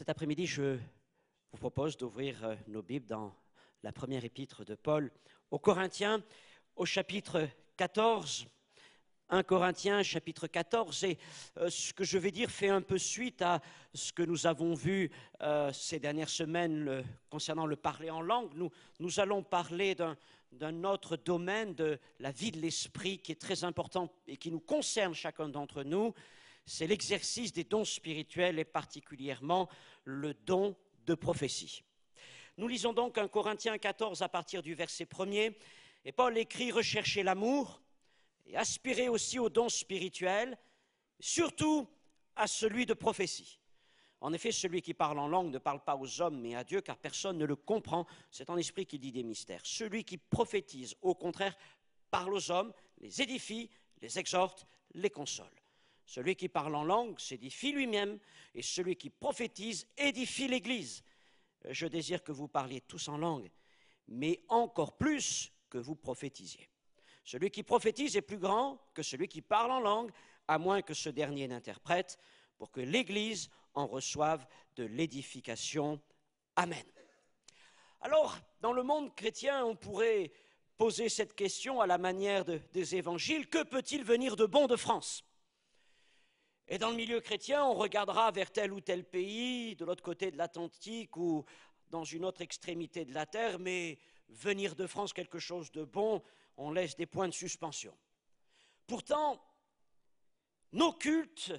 Cet après-midi, je vous propose d'ouvrir nos Bibles dans la première épître de Paul aux Corinthiens, au chapitre 14. 1 Corinthiens, chapitre 14, et ce que je vais dire fait un peu suite à ce que nous avons vu ces dernières semaines concernant le parler en langue. Nous allons parler d'un autre domaine de la vie de l'esprit qui est très important et qui nous concerne chacun d'entre nous. C'est l'exercice des dons spirituels et particulièrement le don de prophétie. Nous lisons donc 1 Corinthiens 14 à partir du verset 1er, et Paul écrit « Recherchez l'amour » et aspirez aussi aux dons spirituels, surtout à celui de prophétie. En effet, celui qui parle en langue ne parle pas aux hommes, mais à Dieu, car personne ne le comprend. C'est en esprit qu'il dit des mystères. Celui qui prophétise, au contraire, parle aux hommes, les édifie, les exhorte, les console. Celui qui parle en langue s'édifie lui-même, et celui qui prophétise édifie l'Église. Je désire que vous parliez tous en langue, mais encore plus que vous prophétisiez. Celui qui prophétise est plus grand que celui qui parle en langue, à moins que ce dernier n'interprète, pour que l'Église en reçoive de l'édification. Amen. Alors, dans le monde chrétien, on pourrait poser cette question à la manière des évangiles. Que peut-il venir de bon de France ? Et dans le milieu chrétien, on regardera vers tel ou tel pays, de l'autre côté de l'Atlantique ou dans une autre extrémité de la terre, mais venir de France quelque chose de bon, on laisse des points de suspension. Pourtant, nos cultes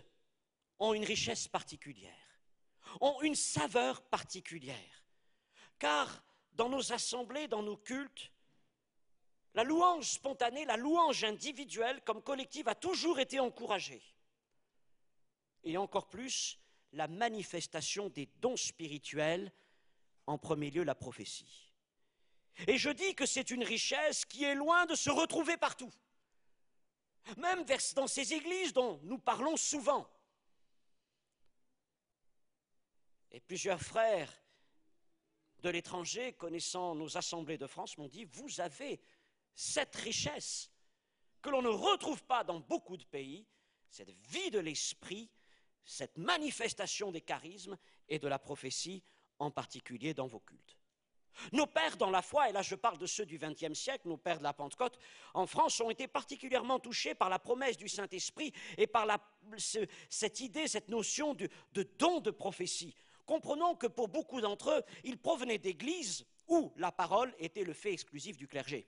ont une richesse particulière, ont une saveur particulière, car dans nos assemblées, dans nos cultes, la louange spontanée, la louange individuelle comme collective a toujours été encouragée. Et encore plus, la manifestation des dons spirituels, en premier lieu la prophétie. Et je dis que c'est une richesse qui est loin de se retrouver partout, même dans ces églises dont nous parlons souvent. Et plusieurs frères de l'étranger, connaissant nos assemblées de France, m'ont dit « Vous avez cette richesse que l'on ne retrouve pas dans beaucoup de pays, cette vie de l'esprit, cette manifestation des charismes et de la prophétie, en particulier dans vos cultes. » Nos pères dans la foi, et là je parle de ceux du XXe siècle, nos pères de la Pentecôte, en France ont été particulièrement touchés par la promesse du Saint-Esprit et par cette idée, cette notion de don de prophétie. Comprenons que pour beaucoup d'entre eux, ils provenaient d'églises où la parole était le fait exclusif du clergé.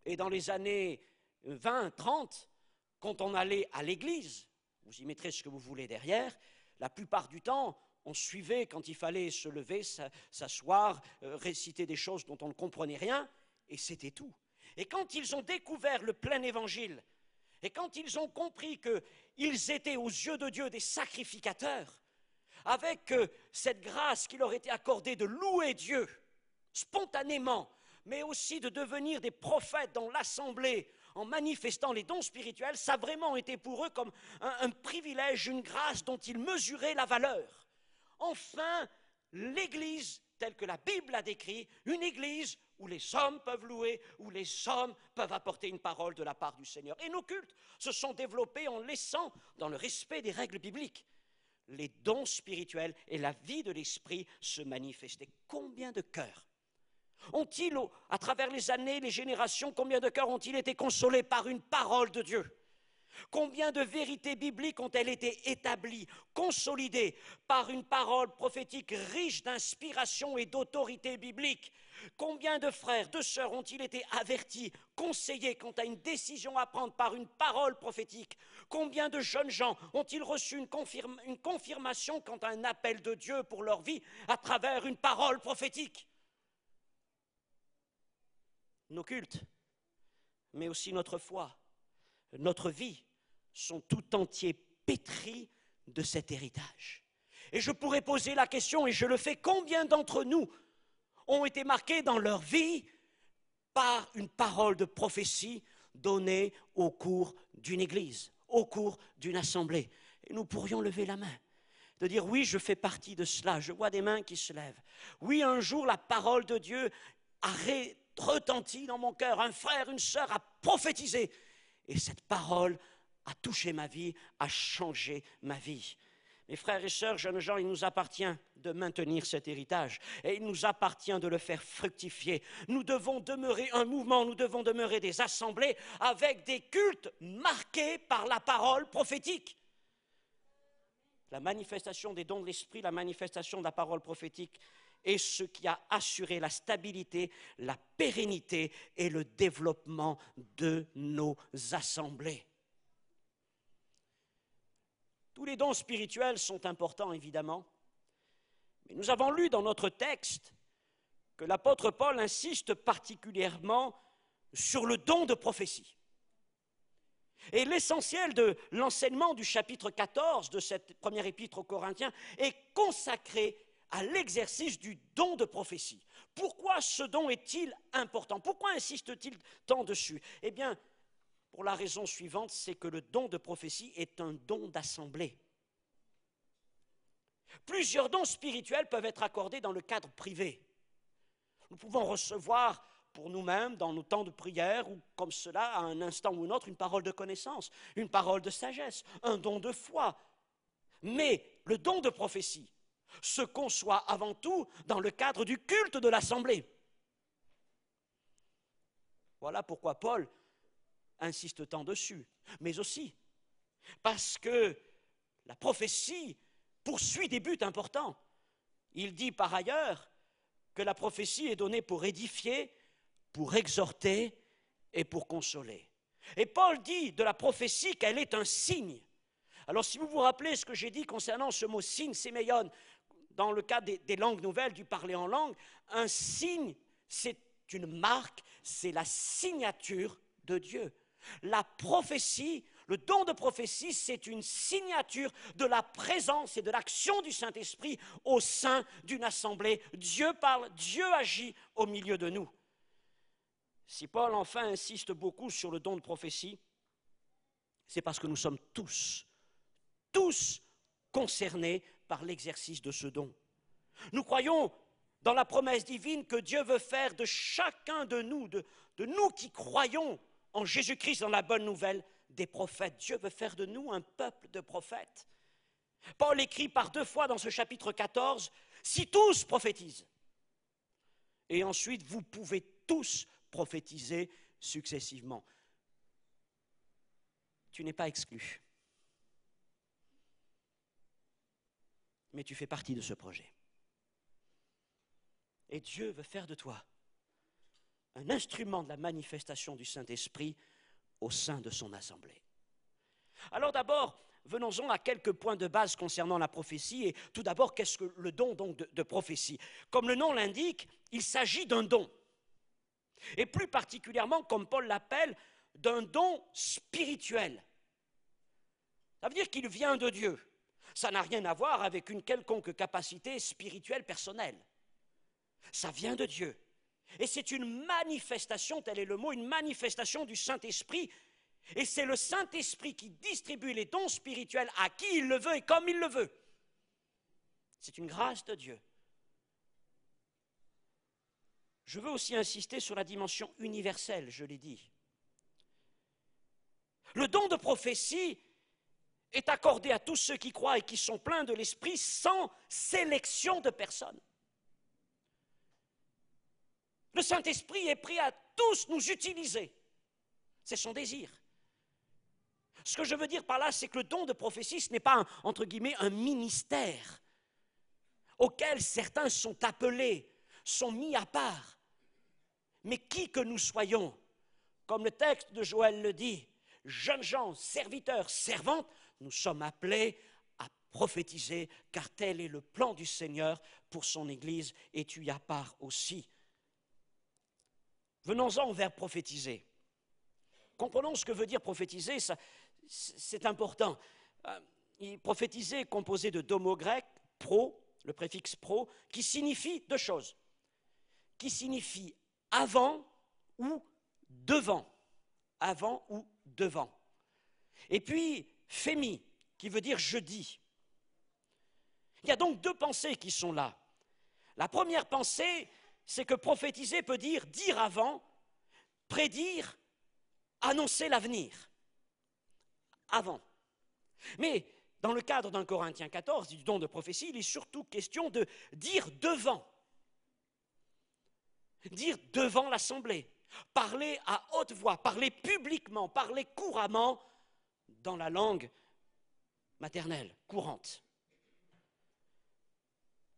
Et dans les années 20, 30, quand on allait à l'église, vous y mettrez ce que vous voulez derrière, la plupart du temps, on suivait quand il fallait se lever, s'asseoir, réciter des choses dont on ne comprenait rien, et c'était tout. Et quand ils ont découvert le plein évangile, et quand ils ont compris qu'ils étaient aux yeux de Dieu des sacrificateurs, avec cette grâce qui leur était accordée de louer Dieu spontanément, mais aussi de devenir des prophètes dans l'assemblée en manifestant les dons spirituels, ça a vraiment été pour eux comme un privilège, une grâce dont ils mesuraient la valeur. Enfin, l'Église, telle que la Bible l'a décrit, une Église où les hommes peuvent louer, où les hommes peuvent apporter une parole de la part du Seigneur. Et nos cultes se sont développés en laissant, dans le respect des règles bibliques, les dons spirituels et la vie de l'esprit se manifester. Combien de cœurs ont-ils, à travers les années, les générations, combien de cœurs ont-ils été consolés par une parole de Dieu ? Combien de vérités bibliques ont-elles été établies, consolidées par une parole prophétique riche d'inspiration et d'autorité biblique ? Combien de frères, de sœurs ont-ils été avertis, conseillés quant à une décision à prendre par une parole prophétique ? Combien de jeunes gens ont-ils reçu une confirmation quant à un appel de Dieu pour leur vie à travers une parole prophétique ? Nos cultes, mais aussi notre foi, notre vie, sont tout entiers pétris de cet héritage. Et je pourrais poser la question, et je le fais, combien d'entre nous ont été marqués dans leur vie par une parole de prophétie donnée au cours d'une église, au cours d'une assemblée? Et nous pourrions lever la main, de dire oui, je fais partie de cela, je vois des mains qui se lèvent. Oui, un jour la parole de Dieu a retenti dans mon cœur, un frère, une sœur a prophétisé, et cette parole a touché ma vie, a changé ma vie. Mes frères et sœurs, jeunes gens, il nous appartient de maintenir cet héritage et il nous appartient de le faire fructifier. Nous devons demeurer un mouvement, nous devons demeurer des assemblées avec des cultes marqués par la parole prophétique. La manifestation des dons de l'Esprit, la manifestation de la parole prophétique est ce qui a assuré la stabilité, la pérennité et le développement de nos assemblées. Tous les dons spirituels sont importants, évidemment, mais nous avons lu dans notre texte que l'apôtre Paul insiste particulièrement sur le don de prophétie. Et l'essentiel de l'enseignement du chapitre 14 de cette première épître aux Corinthiens est consacré à l'exercice du don de prophétie. Pourquoi ce don est-il important? Pourquoi insiste-t-il tant dessus? Eh bien, pour la raison suivante, c'est que le don de prophétie est un don d'assemblée. Plusieurs dons spirituels peuvent être accordés dans le cadre privé. Nous pouvons recevoir pour nous-mêmes, dans nos temps de prière, ou comme cela, à un instant ou un autre, une parole de connaissance, une parole de sagesse, un don de foi. Mais le don de prophétie se conçoit avant tout dans le cadre du culte de l'assemblée. Voilà pourquoi Paul insiste tant dessus, mais aussi parce que la prophétie poursuit des buts importants. Il dit par ailleurs que la prophétie est donnée pour édifier, pour exhorter et pour consoler. Et Paul dit de la prophétie qu'elle est un signe. Alors si vous vous rappelez ce que j'ai dit concernant ce mot signe, séméion, dans le cas des langues nouvelles, du parler en langue, un signe, c'est une marque, c'est la signature de Dieu. La prophétie, le don de prophétie, c'est une signature de la présence et de l'action du Saint-Esprit au sein d'une assemblée. Dieu parle, Dieu agit au milieu de nous. Si Paul enfin insiste beaucoup sur le don de prophétie, c'est parce que nous sommes tous concernés par l'exercice de ce don. Nous croyons dans la promesse divine que Dieu veut faire de chacun de nous qui croyons en Jésus-Christ, dans la bonne nouvelle, des prophètes. Dieu veut faire de nous un peuple de prophètes. Paul écrit par 2 fois dans ce chapitre 14, « Si tous prophétisent », et ensuite vous pouvez tous prophétiser successivement. Tu n'es pas exclu, mais tu fais partie de ce projet. Et Dieu veut faire de toi un instrument de la manifestation du Saint-Esprit au sein de son assemblée. Alors d'abord, venons-en à quelques points de base concernant la prophétie. Et tout d'abord, qu'est-ce que le don donc de prophétie? Comme le nom l'indique, il s'agit d'un don. Et plus particulièrement, comme Paul l'appelle, d'un don spirituel. Ça veut dire qu'il vient de Dieu. Ça n'a rien à voir avec une quelconque capacité spirituelle personnelle. Ça vient de Dieu. Et c'est une manifestation, tel est le mot, une manifestation du Saint-Esprit. Et c'est le Saint-Esprit qui distribue les dons spirituels à qui il le veut et comme il le veut. C'est une grâce de Dieu. Je veux aussi insister sur la dimension universelle, je l'ai dit. Le don de prophétie est accordé à tous ceux qui croient et qui sont pleins de l'Esprit sans sélection de personnes. Le Saint-Esprit est prêt à tous nous utiliser. C'est son désir. Ce que je veux dire par là, c'est que le don de prophétie, ce n'est pas, entre guillemets, un ministère auquel certains sont appelés, sont mis à part. Mais qui que nous soyons, comme le texte de Joël le dit, jeunes gens, serviteurs, servantes, nous sommes appelés à prophétiser, car tel est le plan du Seigneur pour son Église, et tu y as part aussi. Venons-en au verbe prophétiser. Comprenons ce que veut dire prophétiser, ça, c'est important. Prophétiser est composé de 2 mots grecs, pro, le préfixe pro, qui signifie 2 choses. Qui signifie avant ou devant. Avant ou devant. Et puis, phémi, qui veut dire je dis. Il y a donc 2 pensées qui sont là. La première pensée, c'est que prophétiser peut dire avant, prédire, annoncer l'avenir. Avant. Mais Dans le cadre d'un Corinthiens 14, du don de prophétie, il est surtout question de dire devant l'assemblée, parler à haute voix, parler publiquement, parler couramment dans la langue maternelle, courante.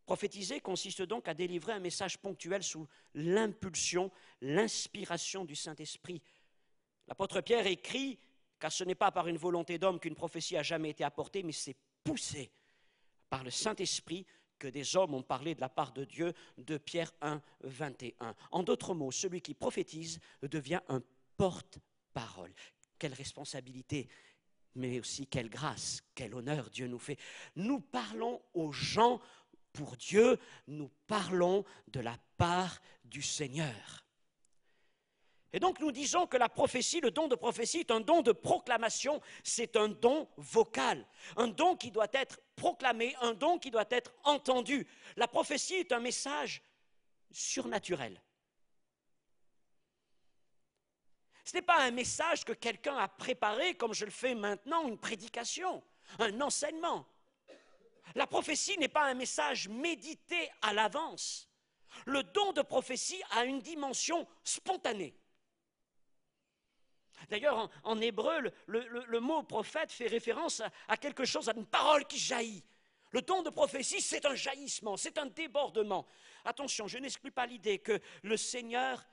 Prophétiser consiste donc à délivrer un message ponctuel sous l'impulsion, l'inspiration du Saint-Esprit. L'apôtre Pierre écrit, car ce n'est pas par une volonté d'homme qu'une prophétie a jamais été apportée, mais c'est poussé par le Saint-Esprit que des hommes ont parlé de la part de Dieu, de Pierre 1, 21. En d'autres mots, celui qui prophétise devient un porte-parole. Quelle responsabilité, mais aussi quelle grâce, quel honneur Dieu nous fait. Nous parlons aux gens pour Dieu, nous parlons de la part du Seigneur. Et donc nous disons que la prophétie, le don de prophétie est un don de proclamation, c'est un don vocal, un don qui doit être proclamé, un don qui doit être entendu. La prophétie est un message surnaturel. Ce n'est pas un message que quelqu'un a préparé, comme je le fais maintenant, une prédication, un enseignement. La prophétie n'est pas un message médité à l'avance. Le don de prophétie a une dimension spontanée. D'ailleurs, en hébreu, le mot prophète fait référence à quelque chose, à une parole qui jaillit. Le don de prophétie, c'est un jaillissement, c'est un débordement. Attention, je n'exclus pas l'idée que le Seigneur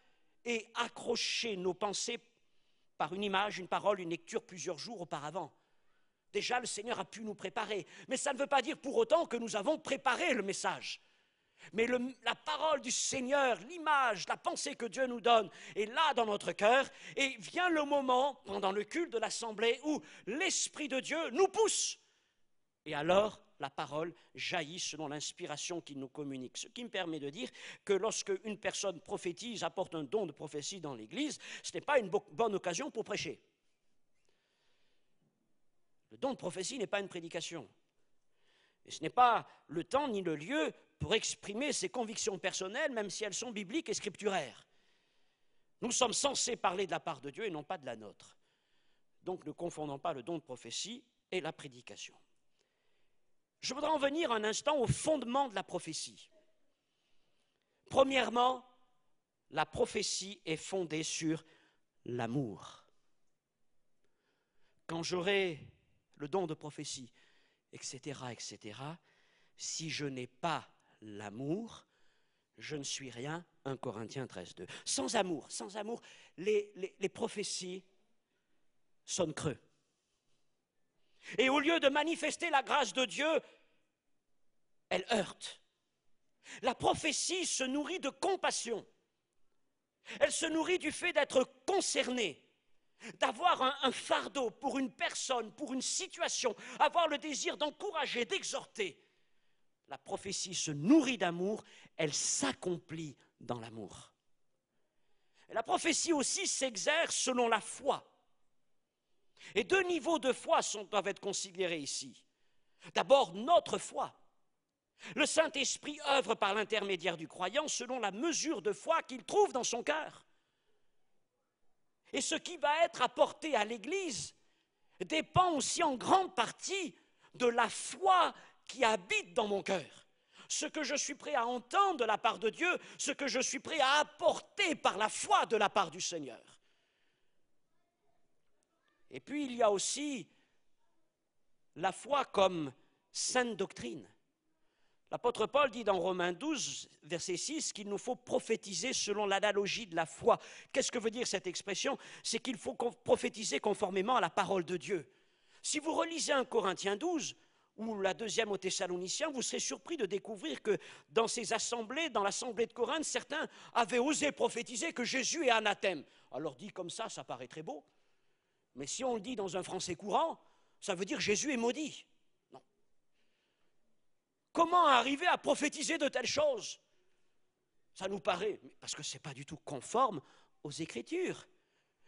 ait accroché nos pensées par une image, une parole, une lecture plusieurs jours auparavant. Déjà, le Seigneur a pu nous préparer. Mais ça ne veut pas dire pour autant que nous avons préparé le message. Mais la parole du Seigneur, l'image, la pensée que Dieu nous donne est là dans notre cœur. Et vient le moment, pendant le culte de l'Assemblée, où l'Esprit de Dieu nous pousse. Et alors, la parole jaillit selon l'inspiration qu'il nous communique. Ce qui me permet de dire que lorsque une personne prophétise, apporte un don de prophétie dans l'Église, ce n'est pas une bonne occasion pour prêcher. Le don de prophétie n'est pas une prédication. Et ce n'est pas le temps ni le lieu pour exprimer ses convictions personnelles, même si elles sont bibliques et scripturaires. Nous sommes censés parler de la part de Dieu et non pas de la nôtre. Donc ne confondons pas le don de prophétie et la prédication. Je voudrais en venir un instant au fondement de la prophétie. Premièrement, la prophétie est fondée sur l'amour. Quand j'aurai le don de prophétie, etc., si je n'ai pas l'amour, je ne suis rien, 1 Corinthiens 13, 2. Sans amour, les prophéties sonnent creux. Et au lieu de manifester la grâce de Dieu, elles heurtent. La prophétie se nourrit de compassion. Elle se nourrit du fait d'être concernée, d'avoir un fardeau pour une personne, pour une situation, avoir le désir d'encourager, d'exhorter. La prophétie se nourrit d'amour, elle s'accomplit dans l'amour. Et la prophétie aussi s'exerce selon la foi. Et deux niveaux de foi doivent être considérés ici. D'abord, notre foi. Le Saint-Esprit œuvre par l'intermédiaire du croyant selon la mesure de foi qu'il trouve dans son cœur. Et ce qui va être apporté à l'Église dépend aussi en grande partie de la foi qui habite dans mon cœur. Ce que je suis prêt à entendre de la part de Dieu, ce que je suis prêt à apporter par la foi de la part du Seigneur. Et puis il y a aussi la foi comme sainte doctrine. L'apôtre Paul dit dans Romains 12, verset 6, qu'il nous faut prophétiser selon l'analogie de la foi. Qu'est-ce que veut dire cette expression? C'est qu'il faut prophétiser conformément à la parole de Dieu. Si vous relisez 1 Corinthiens 12 ou la deuxième aux Thessaloniciens, vous serez surpris de découvrir que dans ces assemblées, dans l'assemblée de Corinthe, certains avaient osé prophétiser que Jésus est anathème. Alors dit comme ça paraît très beau. Mais si on le dit dans un français courant, ça veut dire Jésus est maudit. Non. Comment arriver à prophétiser de telles choses? Ça nous paraît, parce que ce n'est pas du tout conforme aux Écritures.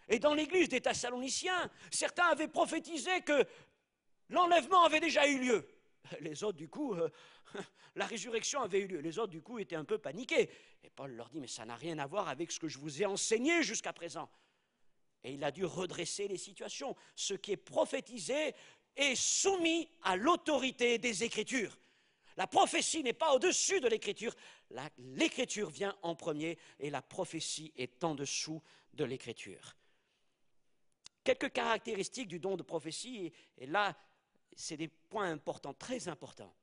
Et dans l'église des Thessaloniciens, certains avaient prophétisé que l'enlèvement avait déjà eu lieu. Les autres, du coup, la résurrection avait eu lieu. Les autres, du coup, étaient un peu paniqués. Et Paul leur dit, mais ça n'a rien à voir avec ce que je vous ai enseigné jusqu'à présent. Et il a dû redresser les situations. Ce qui est prophétisé est soumis à l'autorité des Écritures. La prophétie n'est pas au-dessus de l'Écriture. L'Écriture vient en premier et la prophétie est en dessous de l'Écriture. Quelques caractéristiques du don de prophétie, et là, c'est des points importants, très importants.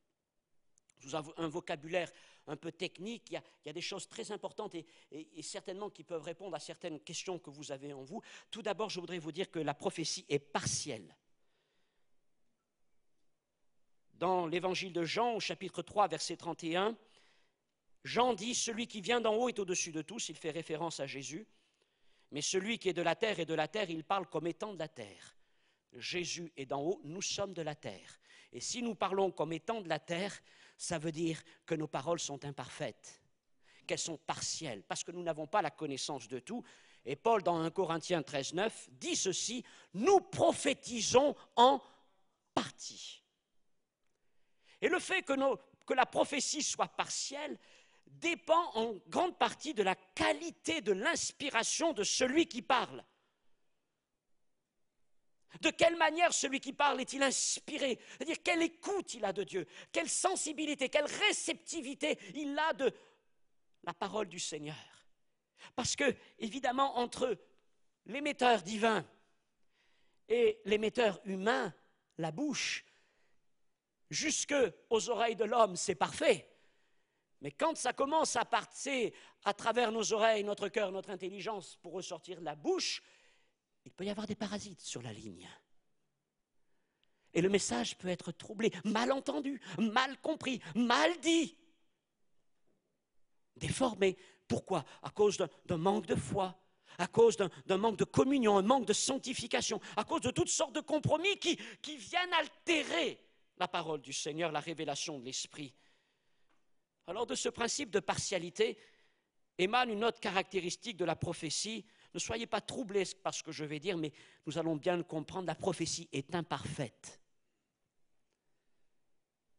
Sous un vocabulaire un peu technique, il y a des choses très importantes et certainement qui peuvent répondre à certaines questions que vous avez en vous. Tout d'abord, je voudrais vous dire que la prophétie est partielle. Dans l'évangile de Jean, au chapitre 3, verset 31, Jean dit « Celui qui vient d'en haut est au-dessus de tous », il fait référence à Jésus, mais celui qui est de la terre est de la terre, il parle comme étant de la terre. Jésus est d'en haut, nous sommes de la terre. Et si nous parlons comme étant de la terre, ça veut dire que nos paroles sont imparfaites, qu'elles sont partielles, parce que nous n'avons pas la connaissance de tout. Et Paul, dans 1 Corinthiens 13, 9, dit ceci, « Nous prophétisons en partie ». Et le fait que la prophétie soit partielle dépend en grande partie de la qualité de l'inspiration de celui qui parle. De quelle manière celui qui parle est-il inspiré? C'est-à-dire, quelle écoute il a de Dieu, quelle sensibilité, quelle réceptivité il a de la parole du Seigneur. Parce que, évidemment, entre l'émetteur divin et l'émetteur humain, la bouche, jusque aux oreilles de l'homme, c'est parfait. Mais quand ça commence à passer à travers nos oreilles, notre cœur, notre intelligence pour ressortir de la bouche, il peut y avoir des parasites sur la ligne. Et le message peut être troublé, mal entendu, mal compris, mal dit, déformé. Pourquoi? À cause d'un manque de foi, à cause d'un manque de communion, un manque de sanctification, à cause de toutes sortes de compromis qui viennent altérer la parole du Seigneur, la révélation de l'Esprit. Alors de ce principe de partialité émane une autre caractéristique de la prophétie. Ne soyez pas troublés par ce que je vais dire, mais nous allons bien le comprendre, la prophétie est imparfaite.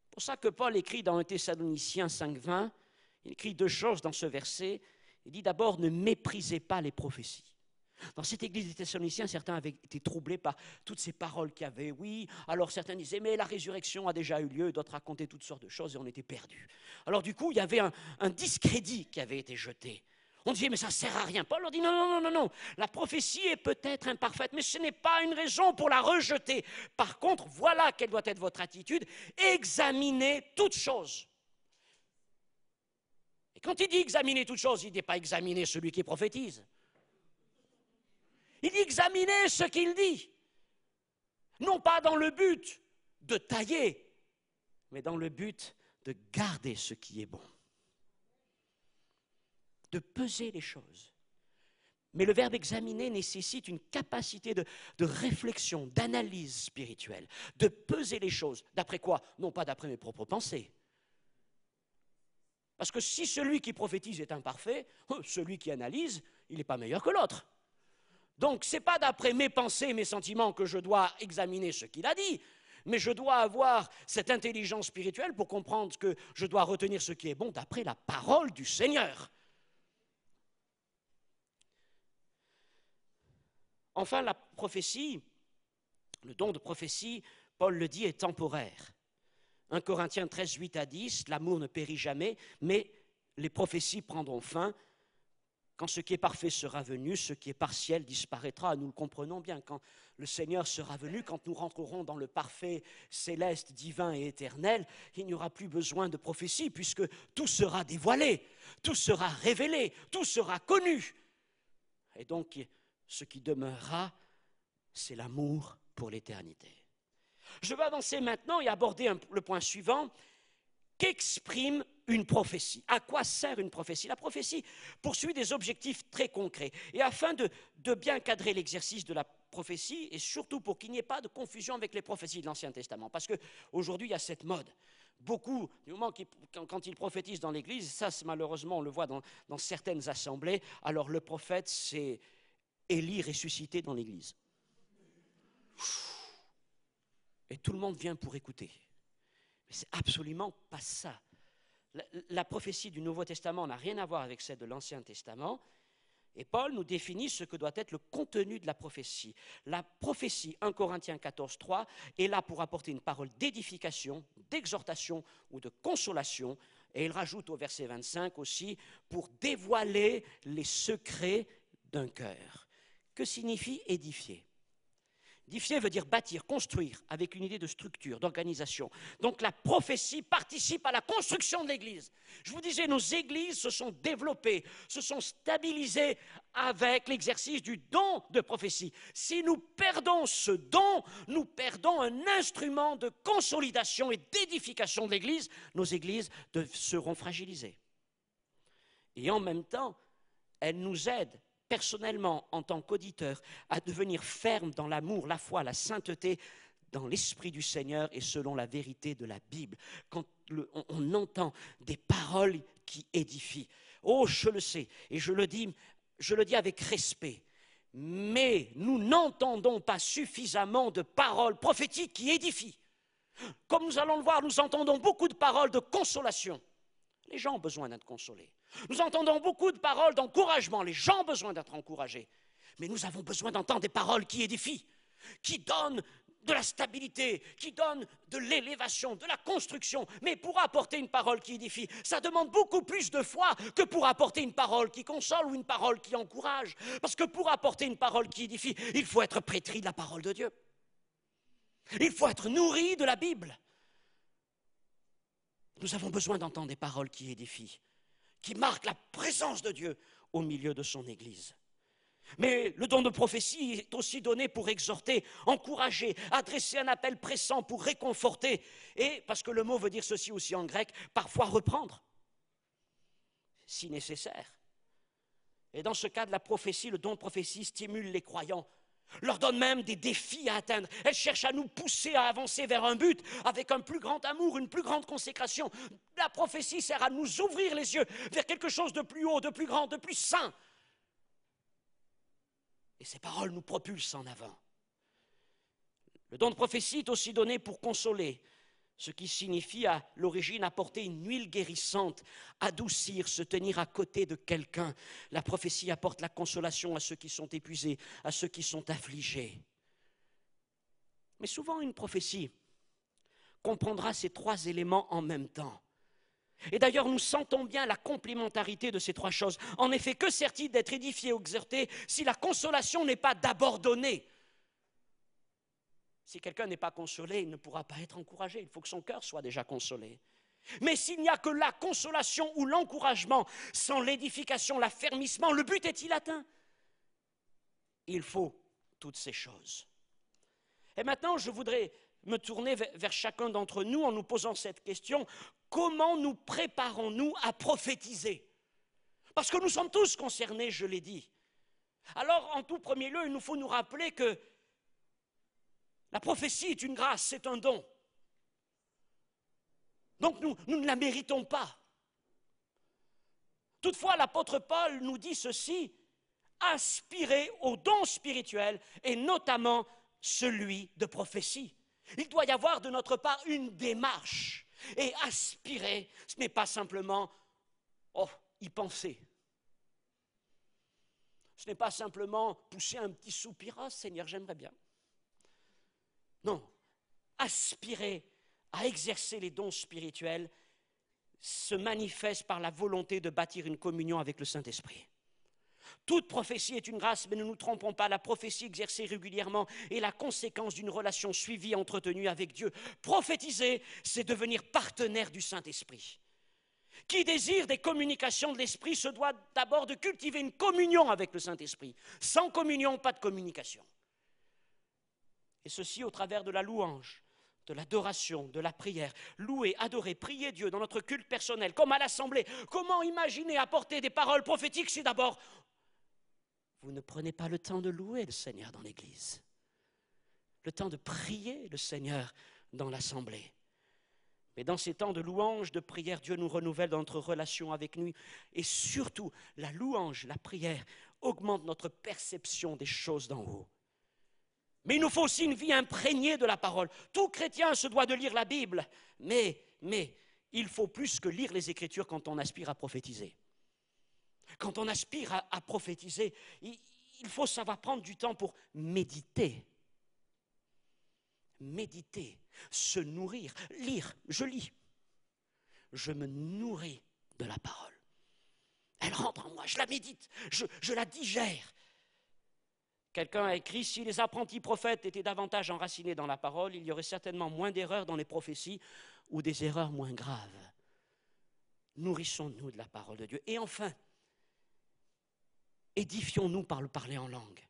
C'est pour ça que Paul écrit dans 1 Thessaloniciens 5,20, il écrit deux choses dans ce verset. Il dit d'abord, ne méprisez pas les prophéties. Dans cette église des Thessaloniciens, certains avaient été troublés par toutes ces paroles qu'il y avait. Oui, alors certains disaient, mais la résurrection a déjà eu lieu, d'autres racontaient toutes sortes de choses et on était perdus. Alors du coup, il y avait un discrédit qui avait été jeté. On disait, mais ça ne sert à rien. Paul leur dit, non, la prophétie est peut-être imparfaite, mais ce n'est pas une raison pour la rejeter. Par contre, voilà quelle doit être votre attitude, examinez toutes choses. Et quand il dit examiner toutes choses, il ne dit pas examiner celui qui prophétise. Il dit examiner ce qu'il dit, non pas dans le but de tailler, mais dans le but de garder ce qui est bon, de peser les choses. Mais le verbe examiner nécessite une capacité de réflexion, d'analyse spirituelle, de peser les choses. D'après quoi? Non pas d'après mes propres pensées. Parce que si celui qui prophétise est imparfait, celui qui analyse, il n'est pas meilleur que l'autre. Donc, ce n'est pas d'après mes pensées, mes sentiments que je dois examiner ce qu'il a dit, mais je dois avoir cette intelligence spirituelle pour comprendre que je dois retenir ce qui est bon d'après la parole du Seigneur. Enfin, la prophétie, le don de prophétie, Paul le dit, est temporaire. 1 Corinthiens 13, 8 à 10, l'amour ne périt jamais, mais les prophéties prendront fin. Quand ce qui est parfait sera venu, ce qui est partiel disparaîtra. Nous le comprenons bien. Quand le Seigneur sera venu, quand nous rentrerons dans le parfait céleste, divin et éternel, il n'y aura plus besoin de prophétie puisque tout sera dévoilé, tout sera révélé, tout sera connu. Et donc, ce qui demeurera, c'est l'amour pour l'éternité. Je vais avancer maintenant et aborder le point suivant. Qu'exprime une prophétie? À quoi sert une prophétie? La prophétie poursuit des objectifs très concrets. Et afin de bien cadrer l'exercice de la prophétie, et surtout pour qu'il n'y ait pas de confusion avec les prophéties de l'Ancien Testament, parce qu'aujourd'hui, il y a cette mode. Beaucoup, du moment quand ils prophétisent dans l'Église, ça malheureusement on le voit dans certaines assemblées, alors le prophète c'est Élie ressuscité dans l'Église. Et tout le monde vient pour écouter. Mais c'est absolument pas ça. La prophétie du Nouveau Testament n'a rien à voir avec celle de l'Ancien Testament. Et Paul nous définit ce que doit être le contenu de la prophétie. La prophétie, 1 Corinthiens 14, 3, est là pour apporter une parole d'édification, d'exhortation ou de consolation. Et il rajoute au verset 25 aussi, pour dévoiler les secrets d'un cœur. Que signifie édifier ? Édifier veut dire bâtir, construire, avec une idée de structure, d'organisation. Donc la prophétie participe à la construction de l'Église. Je vous disais, nos églises se sont développées, se sont stabilisées avec l'exercice du don de prophétie. Si nous perdons ce don, nous perdons un instrument de consolidation et d'édification de l'Église. Nos églises seront fragilisées. Et en même temps, elles nous aident personnellement, en tant qu'auditeur, à devenir ferme dans l'amour, la foi, la sainteté, dans l'esprit du Seigneur et selon la vérité de la Bible. Quand on entend des paroles qui édifient. Oh, je le sais, et je le dis avec respect, mais nous n'entendons pas suffisamment de paroles prophétiques qui édifient. Comme nous allons le voir, nous entendons beaucoup de paroles de consolation. Les gens ont besoin d'être consolés. Nous entendons beaucoup de paroles d'encouragement. Les gens ont besoin d'être encouragés. Mais nous avons besoin d'entendre des paroles qui édifient, qui donnent de la stabilité, qui donnent de l'élévation, de la construction. Mais pour apporter une parole qui édifie, ça demande beaucoup plus de foi que pour apporter une parole qui console ou une parole qui encourage. Parce que pour apporter une parole qui édifie, il faut être pétri de la parole de Dieu. Il faut être nourri de la Bible. Nous avons besoin d'entendre des paroles qui édifient, qui marquent la présence de Dieu au milieu de son Église. Mais le don de prophétie est aussi donné pour exhorter, encourager, adresser un appel pressant pour réconforter, et, parce que le mot veut dire ceci aussi en grec, parfois reprendre, si nécessaire. Et dans ce cas de la prophétie, le don de prophétie stimule les croyants, leur donne même des défis à atteindre. Elle cherche à nous pousser à avancer vers un but avec un plus grand amour, une plus grande consécration. La prophétie sert à nous ouvrir les yeux vers quelque chose de plus haut, de plus grand, de plus saint. Et ces paroles nous propulsent en avant. Le don de prophétie est aussi donné pour consoler, ce qui signifie à l'origine apporter une huile guérissante, adoucir, se tenir à côté de quelqu'un. La prophétie apporte la consolation à ceux qui sont épuisés, à ceux qui sont affligés. Mais souvent une prophétie comprendra ces trois éléments en même temps. Et d'ailleurs, nous sentons bien la complémentarité de ces trois choses. En effet, que sert-il d'être édifié ou exhorté si la consolation n'est pas d'abord donnée ? Si quelqu'un n'est pas consolé, il ne pourra pas être encouragé. Il faut que son cœur soit déjà consolé. Mais s'il n'y a que la consolation ou l'encouragement, sans l'édification, l'affermissement, le but est-il atteint ? Il faut toutes ces choses. Et maintenant, je voudrais me tourner vers chacun d'entre nous en nous posant cette question. Comment nous préparons-nous à prophétiser ? Parce que nous sommes tous concernés, je l'ai dit. Alors, en tout premier lieu, il nous faut nous rappeler que la prophétie est une grâce, c'est un don. Donc nous ne la méritons pas. Toutefois, l'apôtre Paul nous dit ceci, aspirez au don spirituel et notamment celui de prophétie. Il doit y avoir de notre part une démarche. Et aspirer, ce n'est pas simplement y penser. Ce n'est pas simplement pousser un petit soupir, oh, Seigneur, j'aimerais bien. Non, aspirer à exercer les dons spirituels se manifeste par la volonté de bâtir une communion avec le Saint-Esprit. Toute prophétie est une grâce, mais ne nous trompons pas, la prophétie exercée régulièrement est la conséquence d'une relation suivie, entretenue avec Dieu. Prophétiser, c'est devenir partenaire du Saint-Esprit. Qui désire des communications de l'Esprit se doit d'abord de cultiver une communion avec le Saint-Esprit. Sans communion, pas de communication. Et ceci au travers de la louange, de l'adoration, de la prière. Louer, adorer, prier Dieu dans notre culte personnel, comme à l'assemblée. Comment imaginer apporter des paroles prophétiques si d'abord vous ne prenez pas le temps de louer le Seigneur dans l'Église, le temps de prier le Seigneur dans l'assemblée. Mais dans ces temps de louange, de prière, Dieu nous renouvelle dans notre relation avec lui. Et surtout, la louange, la prière augmente notre perception des choses d'en haut. Mais il nous faut aussi une vie imprégnée de la parole. Tout chrétien se doit de lire la Bible, mais il faut plus que lire les Écritures quand on aspire à prophétiser. Quand on aspire à prophétiser, il faut savoir prendre du temps pour méditer. Méditer, se nourrir, lire, je lis. Je me nourris de la parole. Elle rentre en moi, je la médite, je la digère. Quelqu'un a écrit, si les apprentis prophètes étaient davantage enracinés dans la parole, il y aurait certainement moins d'erreurs dans les prophéties ou des erreurs moins graves. Nourrissons-nous de la parole de Dieu. Et enfin, édifions-nous par le parler en langue.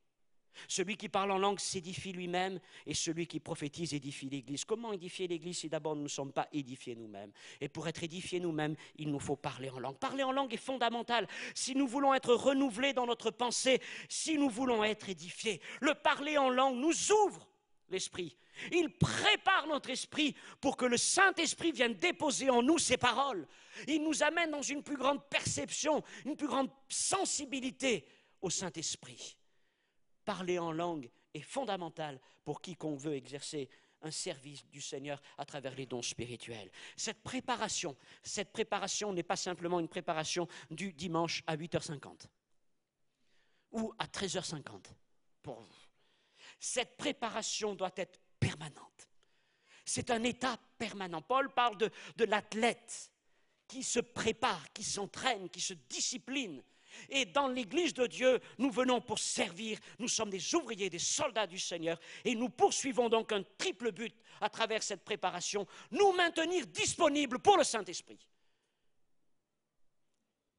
Celui qui parle en langue s'édifie lui-même et celui qui prophétise édifie l'Église. Comment édifier l'Église si d'abord nous ne sommes pas édifiés nous-mêmes? Et pour être édifiés nous-mêmes, il nous faut parler en langue. Parler en langue est fondamental si nous voulons être renouvelés dans notre pensée, si nous voulons être édifiés. Le parler en langue nous ouvre l'esprit. Il prépare notre esprit pour que le Saint-Esprit vienne déposer en nous ses paroles. Il nous amène dans une plus grande perception, une plus grande sensibilité au Saint-Esprit. Parler en langue est fondamental pour quiconque veut exercer un service du Seigneur à travers les dons spirituels. Cette préparation n'est pas simplement une préparation du dimanche à 8h50 ou à 13h50 pour vous. Cette préparation doit être permanente. C'est un état permanent. Paul parle de l'athlète qui se prépare, qui s'entraîne, qui se discipline. Et dans l'Église de Dieu, nous venons pour servir, nous sommes des ouvriers, des soldats du Seigneur, et nous poursuivons donc un triple but à travers cette préparation, nous maintenir disponibles pour le Saint-Esprit.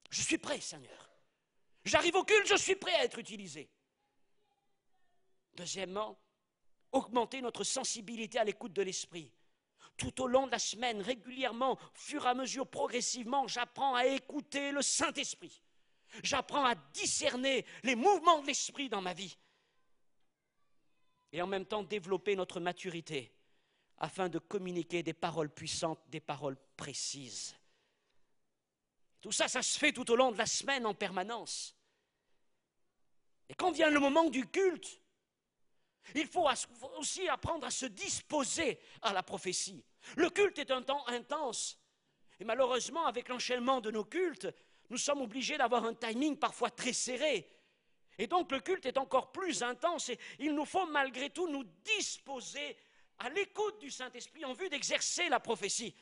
Je suis prêt, Seigneur. J'arrive au culte, je suis prêt à être utilisé. Deuxièmement, augmenter notre sensibilité à l'écoute de l'Esprit. Tout au long de la semaine, régulièrement, au fur et à mesure, progressivement, j'apprends à écouter le Saint-Esprit. J'apprends à discerner les mouvements de l'Esprit dans ma vie. Et en même temps, développer notre maturité afin de communiquer des paroles puissantes, des paroles précises. Tout ça, ça se fait tout au long de la semaine en permanence. Et quand vient le moment du culte, il faut aussi apprendre à se disposer à la prophétie. Le culte est un temps intense. Et malheureusement, avec l'enchaînement de nos cultes, nous sommes obligés d'avoir un timing parfois très serré. Et donc le culte est encore plus intense et il nous faut malgré tout nous disposer à l'écoute du Saint-Esprit en vue d'exercer la prophétie.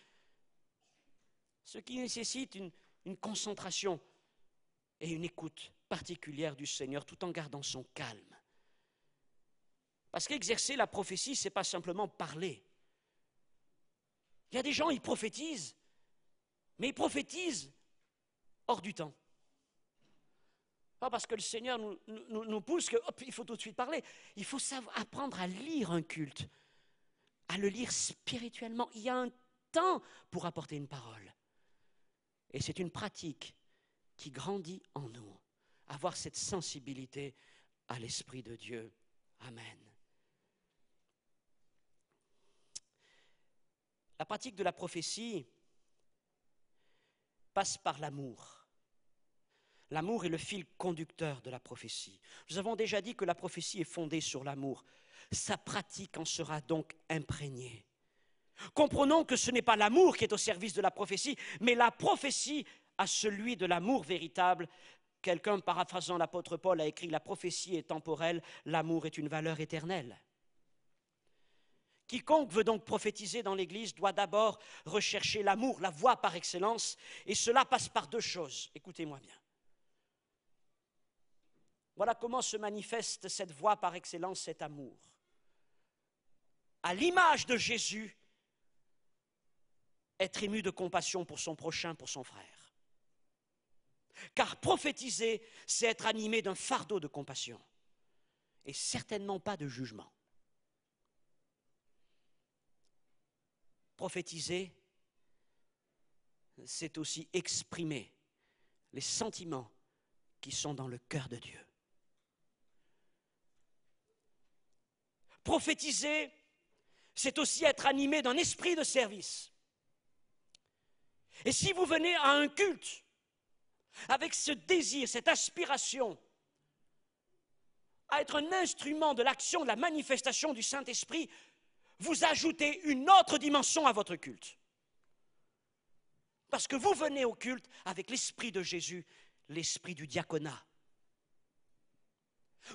Ce qui nécessite une concentration et une écoute particulière du Seigneur tout en gardant son calme. Parce qu'exercer la prophétie, ce n'est pas simplement parler. Il y a des gens, ils prophétisent, mais ils prophétisent hors du temps. Pas parce que le Seigneur nous pousse qu'il faut tout de suite parler. Il faut apprendre à lire un culte, à le lire spirituellement. Il y a un temps pour apporter une parole. Et c'est une pratique qui grandit en nous. Avoir cette sensibilité à l'Esprit de Dieu. Amen. La pratique de la prophétie passe par l'amour. L'amour est le fil conducteur de la prophétie. Nous avons déjà dit que la prophétie est fondée sur l'amour. Sa pratique en sera donc imprégnée. Comprenons que ce n'est pas l'amour qui est au service de la prophétie, mais la prophétie à celui de l'amour véritable. Quelqu'un, paraphrasant l'apôtre Paul, a écrit « La prophétie est temporelle, l'amour est une valeur éternelle ». Quiconque veut donc prophétiser dans l'Église doit d'abord rechercher l'amour, la voie par excellence, et cela passe par deux choses. Écoutez-moi bien. Voilà comment se manifeste cette voie par excellence, cet amour. À l'image de Jésus, être ému de compassion pour son prochain, pour son frère. Car prophétiser, c'est être animé d'un fardeau de compassion, et certainement pas de jugement. Prophétiser, c'est aussi exprimer les sentiments qui sont dans le cœur de Dieu. Prophétiser, c'est aussi être animé d'un esprit de service. Et si vous venez à un culte avec ce désir, cette aspiration à être un instrument de l'action, de la manifestation du Saint-Esprit, vous ajoutez une autre dimension à votre culte. Parce que vous venez au culte avec l'Esprit de Jésus, l'esprit du diaconat.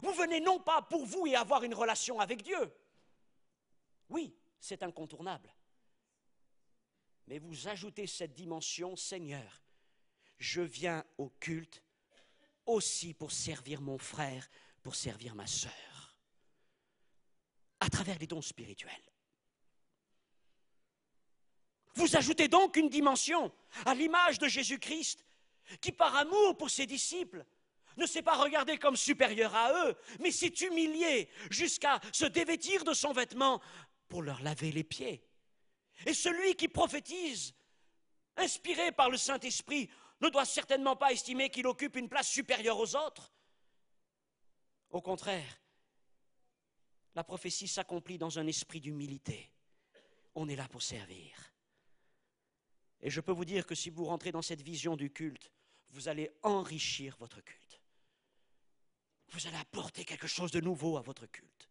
Vous venez non pas pour vous et avoir une relation avec Dieu. Oui, c'est incontournable. Mais vous ajoutez cette dimension, Seigneur, je viens au culte aussi pour servir mon frère, pour servir ma sœur, à travers les dons spirituels. Vous ajoutez donc une dimension à l'image de Jésus-Christ, qui par amour pour ses disciples, ne s'est pas regardé comme supérieur à eux, mais s'est humilié jusqu'à se dévêtir de son vêtement pour leur laver les pieds. Et celui qui prophétise, inspiré par le Saint-Esprit, ne doit certainement pas estimer qu'il occupe une place supérieure aux autres. Au contraire, la prophétie s'accomplit dans un esprit d'humilité. On est là pour servir. Et je peux vous dire que si vous rentrez dans cette vision du culte, vous allez enrichir votre culte. Vous allez apporter quelque chose de nouveau à votre culte.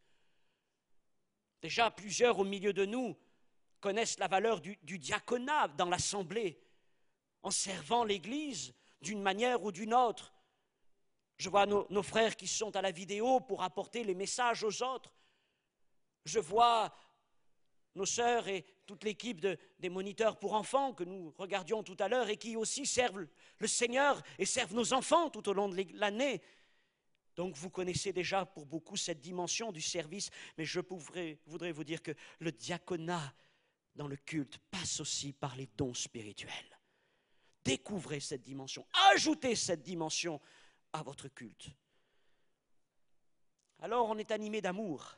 Déjà, plusieurs au milieu de nous connaissent la valeur du diaconat dans l'assemblée, en servant l'Église d'une manière ou d'une autre. Je vois nos frères qui sont à la vidéo pour apporter les messages aux autres. Je vois nos sœurs et toute l'équipe des moniteurs pour enfants que nous regardions tout à l'heure et qui aussi servent le Seigneur et servent nos enfants tout au long de l'année. Donc vous connaissez déjà pour beaucoup cette dimension du service, mais je voudrais vous dire que le diaconat dans le culte passe aussi par les dons spirituels. Découvrez cette dimension, ajoutez cette dimension à votre culte. Alors on est animé d'amour.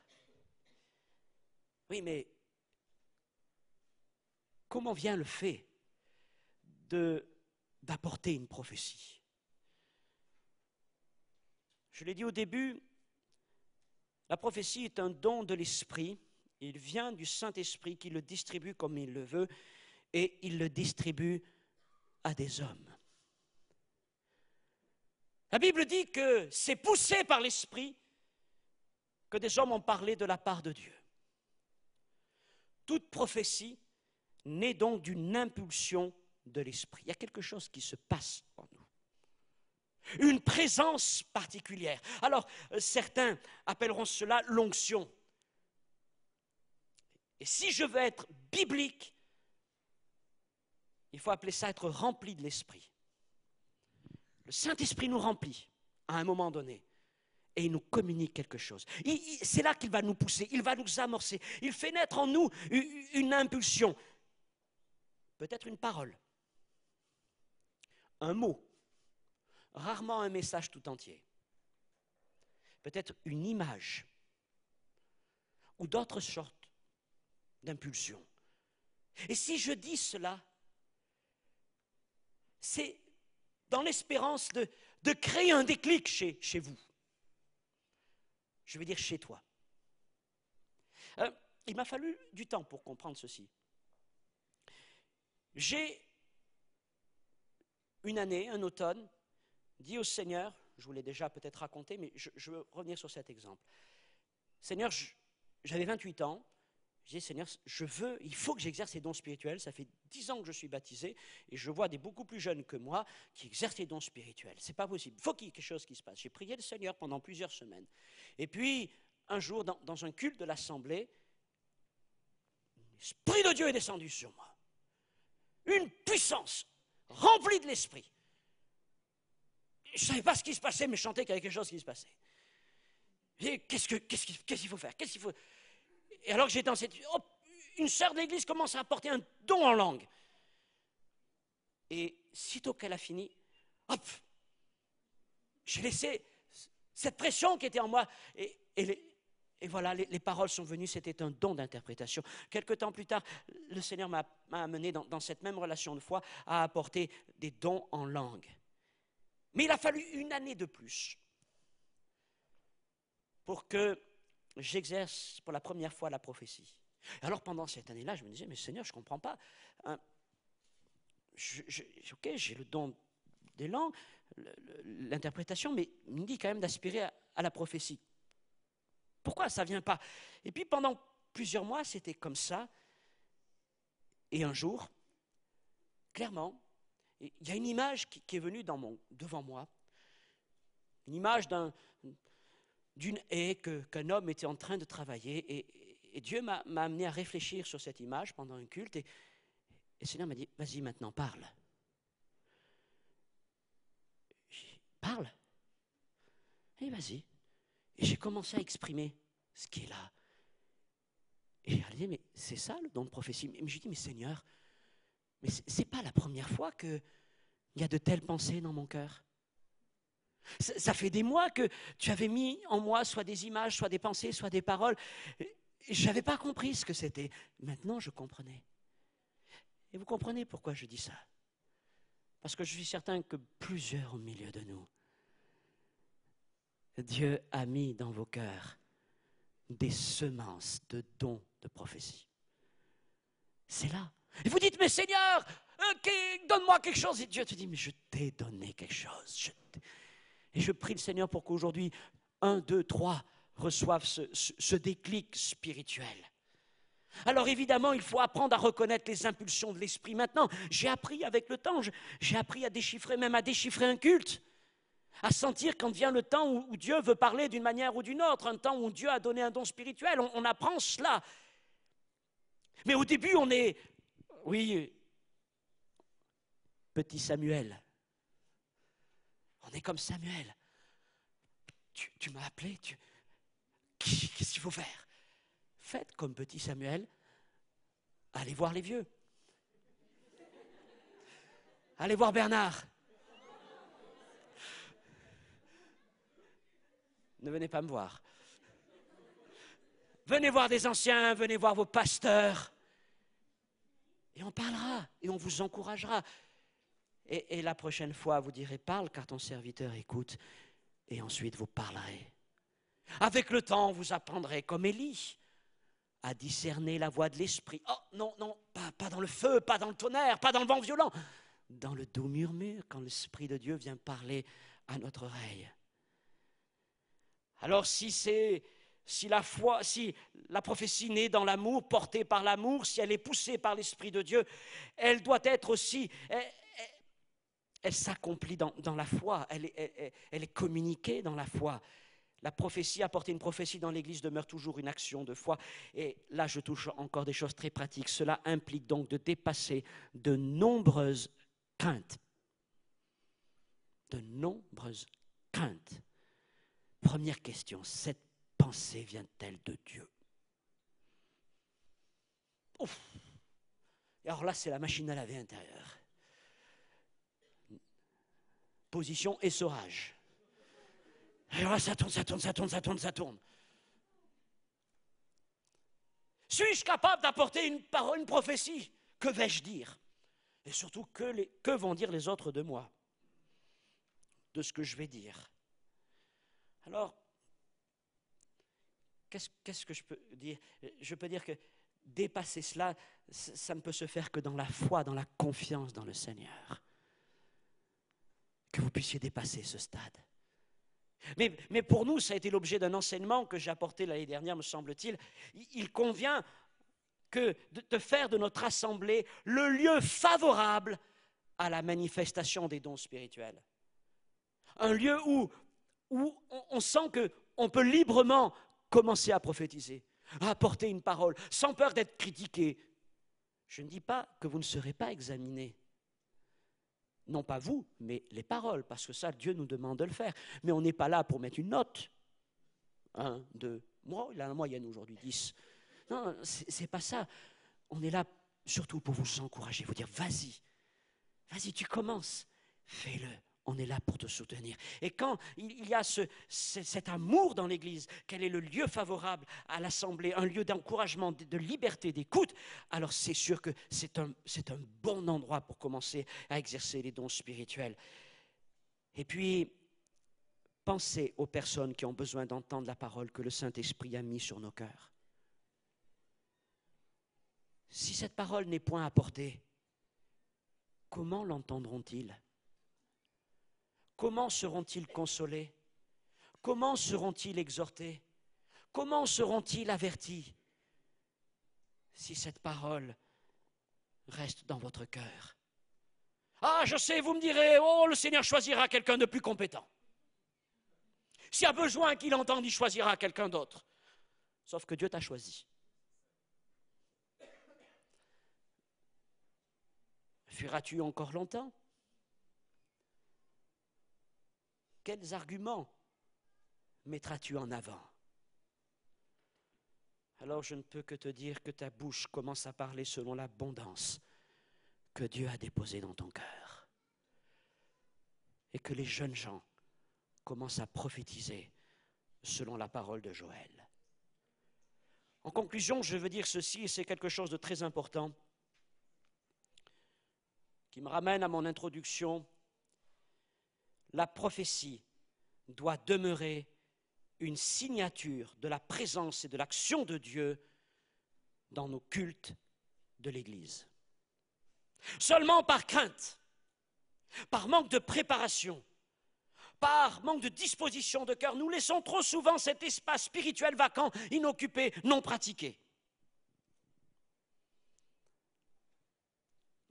Oui, mais comment vient le fait d'apporter une prophétie? Je l'ai dit au début, la prophétie est un don de l'Esprit. Il vient du Saint-Esprit qui le distribue comme il le veut et il le distribue à des hommes. La Bible dit que c'est poussé par l'Esprit que des hommes ont parlé de la part de Dieu. Toute prophétie naît donc d'une impulsion de l'Esprit. Il y a quelque chose qui se passe en nous. Une présence particulière. Alors, certains appelleront cela l'onction. Et si je veux être biblique, il faut appeler ça être rempli de l'Esprit. Le Saint-Esprit nous remplit à un moment donné et il nous communique quelque chose. C'est là qu'il va nous pousser, il va nous amorcer. Il fait naître en nous une impulsion, peut-être une parole, un mot, rarement un message tout entier, peut-être une image ou d'autres sortes d'impulsions. Et si je dis cela, c'est dans l'espérance de créer un déclic chez vous. Je veux dire chez toi. Il m'a fallu du temps pour comprendre ceci. J'ai, une année, un automne, dit au Seigneur, je vous l'ai déjà peut-être raconté, mais je veux revenir sur cet exemple. Seigneur, j'avais 28 ans, je dis, Seigneur, il faut que j'exerce les dons spirituels. Ça fait 10 ans que je suis baptisé et je vois des beaucoup plus jeunes que moi qui exercent les dons spirituels. C'est pas possible. Il faut qu'il y ait quelque chose qui se passe. J'ai prié le Seigneur pendant plusieurs semaines. Et puis, un jour, dans un culte de l'Assemblée, l'Esprit de Dieu est descendu sur moi. Une puissance remplie de l'Esprit. Je ne savais pas ce qui se passait, mais je sentais qu'il y avait quelque chose qui se passait. Qu'est-ce qu'il faut faire? Qu'est-ce qu'il faut... Et alors que j'étais dans une sœur de l'église commence à apporter un don en langue. Et sitôt qu'elle a fini, hop, j'ai laissé cette pression qui était en moi. Et voilà, les paroles sont venues, c'était un don d'interprétation. Quelque temps plus tard, le Seigneur m'a amené dans cette même relation de foi à apporter des dons en langue. Mais il a fallu une année de plus pour que j'exerce pour la première fois la prophétie. Alors pendant cette année-là, je me disais, mais Seigneur, je ne comprends pas. Ok, j'ai le don des langues, l'interprétation, mais il me dit quand même d'aspirer à la prophétie. Pourquoi ça ne vient pas? Et puis pendant plusieurs mois, c'était comme ça. Et un jour, clairement, Et il y a une image qui est venue devant moi, une image d'une haie qu'un homme était en train de travailler. Et Dieu m'a amené à réfléchir sur cette image pendant un culte. Et le Seigneur m'a dit, vas-y maintenant, parle. J'ai dit, parle. Et vas-y. Et j'ai commencé à exprimer ce qui est là. Et j'ai dit, mais c'est ça le don de prophétie. Mais j'ai dit, mais Seigneur, mais c'est pas la première fois qu'il y a de telles pensées dans mon cœur. Ça fait des mois que tu avais mis en moi soit des images, soit des pensées, soit des paroles. Je n'avais pas compris ce que c'était. Maintenant, je comprenais. Et vous comprenez pourquoi je dis ça? Parce que je suis certain que plusieurs au milieu de nous, Dieu a mis dans vos cœurs des semences de dons de prophétie. C'est là. Et vous dites, mais Seigneur, donne-moi quelque chose. Et Dieu te dit, mais je t'ai donné quelque chose. Et je prie le Seigneur pour qu'aujourd'hui, 1, 2, 3 reçoivent ce déclic spirituel. Alors évidemment, il faut apprendre à reconnaître les impulsions de l'esprit. Maintenant, j'ai appris avec le temps, j'ai appris à déchiffrer, même à déchiffrer un culte. À sentir quand vient le temps où Dieu veut parler d'une manière ou d'une autre, un temps où Dieu a donné un don spirituel. On apprend cela. Mais au début, on est, oui, petit Samuel. On est comme Samuel. Tu m'as appelé, qu'est-ce qu'il faut faire? Faites comme petit Samuel, allez voir les vieux. Allez voir Bernard. Ne venez pas me voir. Venez voir des anciens, venez voir vos pasteurs. Et on parlera, et on vous encouragera. Et la prochaine fois, vous direz, parle car ton serviteur écoute. Et ensuite, vous parlerez. Avec le temps, vous apprendrez, comme Élie, à discerner la voix de l'esprit. Oh non, non, pas dans le feu, pas dans le tonnerre, pas dans le vent violent. Dans le doux murmure, quand l'Esprit de Dieu vient parler à notre oreille. Alors si la prophétie naît dans l'amour, portée par l'amour, si elle est poussée par l'Esprit de Dieu, elle doit être aussi, elle s'accomplit dans la foi, elle est communiquée dans la foi. La prophétie, apporter une prophétie dans l'Église demeure toujours une action de foi. Et là, je touche encore des choses très pratiques. Cela implique donc de dépasser de nombreuses craintes. De nombreuses craintes. Première question, cette pensée vient-elle de Dieu? Ouf. Et alors là, c'est la machine à laver intérieure. Position essorage. Et alors là, ça tourne. Suis-je capable d'apporter une parole, une prophétie? Que vais-je dire? Et surtout, que vont dire les autres de moi? De ce que je vais dire. Alors, qu'est-ce que je peux dire? Je peux dire que dépasser cela, ça ne peut se faire que dans la foi, dans la confiance dans le Seigneur. Que vous puissiez dépasser ce stade. Mais pour nous, ça a été l'objet d'un enseignement que j'ai apporté l'année dernière, me semble-t-il. Il convient de faire de notre assemblée le lieu favorable à la manifestation des dons spirituels. Un lieu où on sent qu'on peut librement commencer à prophétiser, à apporter une parole, sans peur d'être critiqué. Je ne dis pas que vous ne serez pas examinés. Non pas vous, mais les paroles, parce que ça, Dieu nous demande de le faire. Mais on n'est pas là pour mettre une note. 1, 2, moi, il a la moyenne aujourd'hui, 10. Non, c'est pas ça. On est là surtout pour vous encourager, vous dire, vas-y, tu commences, fais-le. On est là pour te soutenir. Et quand il y a cet amour dans l'Église, quel est le lieu favorable à l'Assemblée, un lieu d'encouragement, de liberté, d'écoute, alors c'est sûr que c'est un bon endroit pour commencer à exercer les dons spirituels. Et puis, pensez aux personnes qui ont besoin d'entendre la parole que le Saint-Esprit a mise sur nos cœurs. Si cette parole n'est point apportée, comment l'entendront-ils ? Comment seront-ils consolés? Comment seront-ils exhortés? Comment seront-ils avertis si cette parole reste dans votre cœur? Ah, je sais, vous me direz, oh, le Seigneur choisira quelqu'un de plus compétent. S'il y a besoin qu'il entende, il choisira quelqu'un d'autre. Sauf que Dieu t'a choisi. Fuiras-tu encore longtemps? Quels arguments mettras-tu en avant? Alors je ne peux que te dire que ta bouche commence à parler selon l'abondance que Dieu a déposée dans ton cœur. Et que les jeunes gens commencent à prophétiser selon la parole de Joël. En conclusion, je veux dire ceci, et c'est quelque chose de très important, qui me ramène à mon introduction. La prophétie doit demeurer une signature de la présence et de l'action de Dieu dans nos cultes de l'Église. Seulement par crainte, par manque de préparation, par manque de disposition de cœur, nous laissons trop souvent cet espace spirituel vacant, inoccupé, non pratiqué.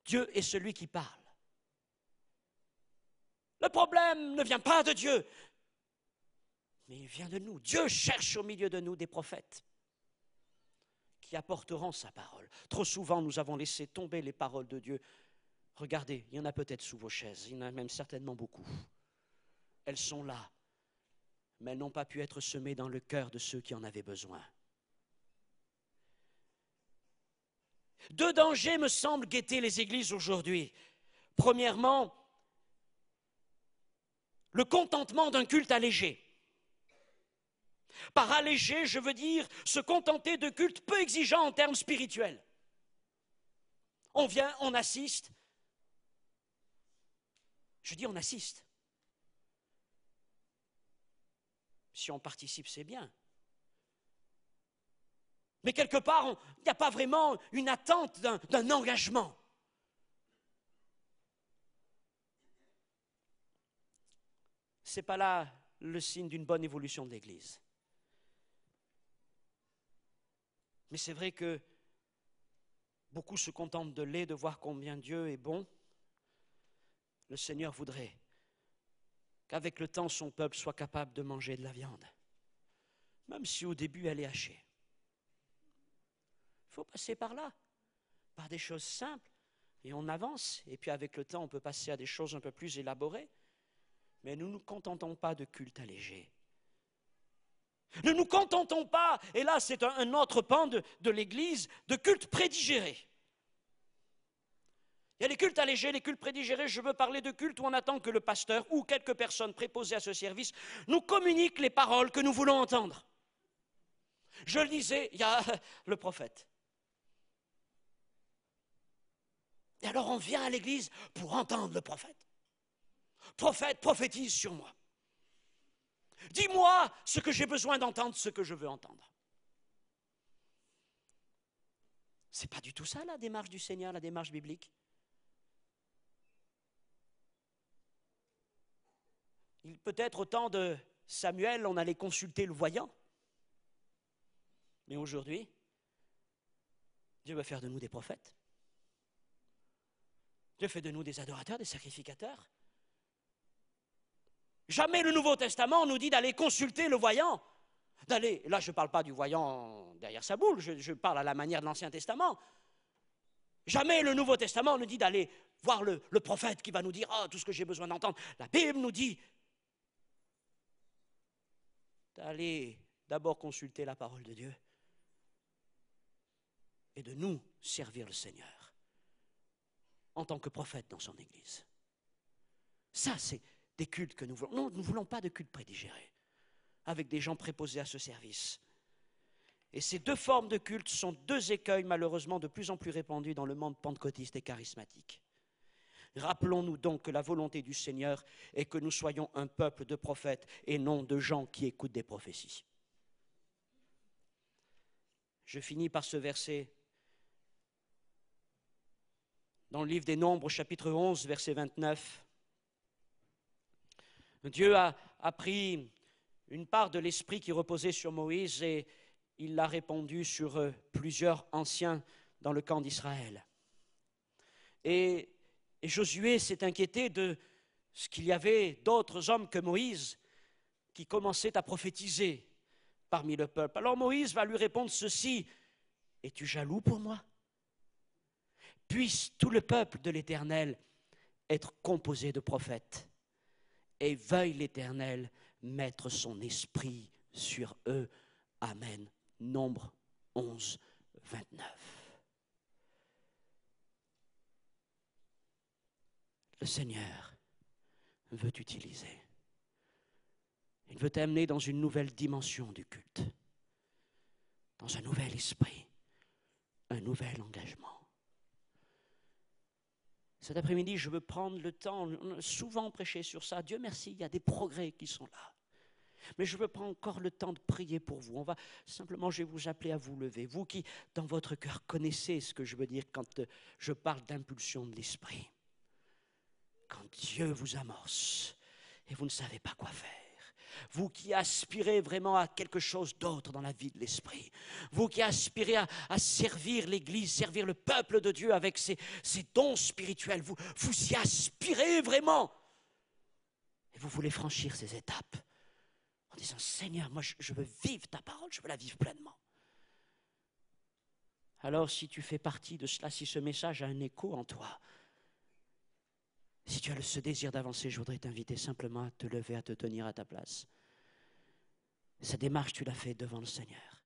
Dieu est celui qui parle. Le problème ne vient pas de Dieu, mais il vient de nous. Dieu cherche au milieu de nous des prophètes qui apporteront sa parole. Trop souvent, nous avons laissé tomber les paroles de Dieu. Regardez, il y en a peut-être sous vos chaises, il y en a même certainement beaucoup. Elles sont là, mais elles n'ont pas pu être semées dans le cœur de ceux qui en avaient besoin. Deux dangers me semblent guetter les églises aujourd'hui. Premièrement, le contentement d'un culte allégé. Par allégé, je veux dire se contenter de cultes peu exigeants en termes spirituels. On vient, on assiste. Je dis on assiste. Si on participe, c'est bien. Mais quelque part, il n'y a pas vraiment une attente d'un engagement. Ce n'est pas là le signe d'une bonne évolution de l'Église. Mais c'est vrai que beaucoup se contentent de lait, de voir combien Dieu est bon. Le Seigneur voudrait qu'avec le temps, son peuple soit capable de manger de la viande, même si au début, elle est hachée. Il faut passer par là, par des choses simples, et on avance. Et puis avec le temps, on peut passer à des choses un peu plus élaborées. Mais nous ne nous contentons pas de culte allégé. Ne nous contentons pas, et là c'est un autre pan de l'Église, de culte prédigéré. Il y a les cultes allégés, les cultes prédigérés. Je veux parler de cultes où on attend que le pasteur ou quelques personnes préposées à ce service nous communiquent les paroles que nous voulons entendre. Je le disais, il y a le prophète. Et alors on vient à l'église pour entendre le prophète. Prophète, prophétise sur moi. Dis-moi ce que j'ai besoin d'entendre, ce que je veux entendre. Ce n'est pas du tout ça la démarche du Seigneur, la démarche biblique. Il peut être au temps de Samuel, on allait consulter le voyant. Mais aujourd'hui, Dieu veut faire de nous des prophètes. Dieu fait de nous des adorateurs, des sacrificateurs. Jamais le Nouveau Testament nous dit d'aller consulter le voyant. D'aller, là je ne parle pas du voyant derrière sa boule, je parle à la manière de l'Ancien Testament. Jamais le Nouveau Testament nous dit d'aller voir le prophète qui va nous dire « Oh, tout ce que j'ai besoin d'entendre ». La Bible nous dit d'aller d'abord consulter la parole de Dieu et de nous servir le Seigneur en tant que prophète dans son Église. Ça, c'est des cultes que nous voulons. Non, nous ne voulons pas de cultes prédigérés, avec des gens préposés à ce service. Et ces deux formes de culte sont deux écueils malheureusement de plus en plus répandus dans le monde pentecôtiste et charismatique. Rappelons-nous donc que la volonté du Seigneur est que nous soyons un peuple de prophètes et non de gens qui écoutent des prophéties. Je finis par ce verset dans le livre des Nombres, chapitre 11, verset 29. Dieu a pris une part de l'esprit qui reposait sur Moïse et il l'a répandu sur plusieurs anciens dans le camp d'Israël. Et Et Josué s'est inquiété de ce qu'il y avait d'autres hommes que Moïse qui commençaient à prophétiser parmi le peuple. Alors Moïse va lui répondre ceci: es-tu jaloux pour moi? Puisse tout le peuple de l'Éternel être composé de prophètes, et veuille l'Éternel mettre son esprit sur eux. Amen. Nombre 11, 29. Le Seigneur veut t'utiliser. Il veut t'amener dans une nouvelle dimension du culte, dans un nouvel esprit, un nouvel engagement. Cet après-midi, je veux prendre le temps, on a souvent prêché sur ça, Dieu merci, il y a des progrès qui sont là. Mais je veux prendre encore le temps de prier pour vous. Je vais vous appeler à vous lever. Vous qui, dans votre cœur, connaissez ce que je veux dire quand je parle d'impulsion de l'esprit. Quand Dieu vous amorce et vous ne savez pas quoi faire. Vous qui aspirez vraiment à quelque chose d'autre dans la vie de l'esprit. Vous qui aspirez à servir l'Église, servir le peuple de Dieu avec ses dons spirituels. Vous y aspirez vraiment. Et vous voulez franchir ces étapes en disant: Seigneur, moi je veux vivre ta parole, je veux la vivre pleinement. Alors si tu fais partie de cela, si ce message a un écho en toi, si tu as ce désir d'avancer, je voudrais t'inviter simplement à te lever, à te tenir à ta place. Cette démarche, tu l'as fait devant le Seigneur.